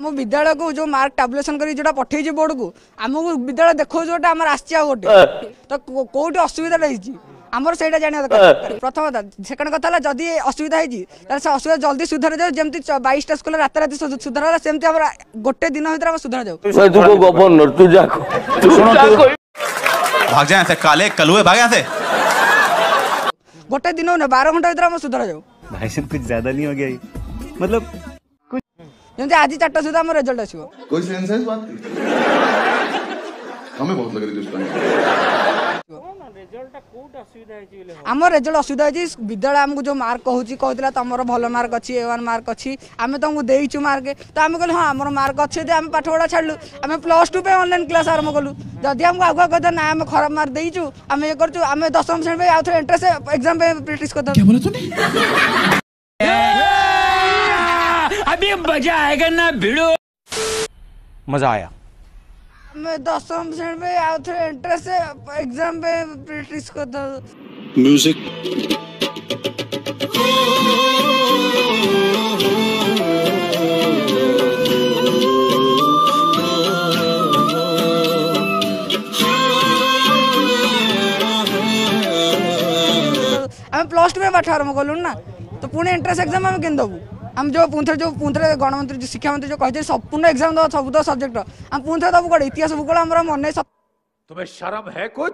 मो विद्यालय को जो मार्क टैबुलेशन करी जोटा पठेई बोर्ड को आमको विद्यालय देखो जोटा आम आसी गोटे तो कोटी असुविधा रही आमर से जाना दरकार प्रथम सेकेंड कथा जदि असुविधा होती असुविधा जल्दी सुधार जाऊ जमी 22टा स्कूल रात राति सुधार सेमती गोटे दिन भर सुधार जाऊ भाग जाए काले कलुए भाग जाए गोटे दिन 12 घंटा भर सुधार जाऊ भाई साहब कुछ ज्यादा नहीं हो गया मतलब जमी आज 4टा सुधा आम रिजल्ट आसो कोई सेंस है इस बात की हमें बहुत लग रही आम रिजल्ट असुविधा होती विद्यालय आमको जो मार्क कहला तुम भल मार्क अच्छी A1 मार्क अच्छी आम तुमको देचु मार्क तो आम कहलु हाँ आम मार्क अच्छे आम पाठ पढ़ा छाड़ू आम +2 पे ऑनलाइन क्लास आरंभ कलु जदि आमको आगुआ कहता ना आम खराब मार्क देचु आम ये करूँ आम 10वीं श्रेणी आउ थे एंट्रेंस एग्जाम पे प्रैक्टिस करता अभी मजा आएगा ना भिड़ो मजा आया मैं 10वीं श्रेणी में आउ थे एंट्रेंस एग्जाम पे प्रैक्टिस करता म्यूजिक आम +2 में पाठ आरंभ कलु ना तो पुणी एंट्रेंस एग्जाम आम केन दबू हम जो पुंथरे गणमंत्री शिक्षा मंत्री जो कहते संपूर्ण एग्जाम दो सब सब्जेक्ट हम पुंथरे दबू कड़े इतिहास भूगोल हमारा मन नहीं तुम्हें शर्म है कुछ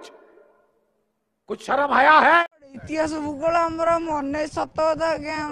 शर्म आया है इतिहास भूगोल हमारा मन नहीं सत कथा क्या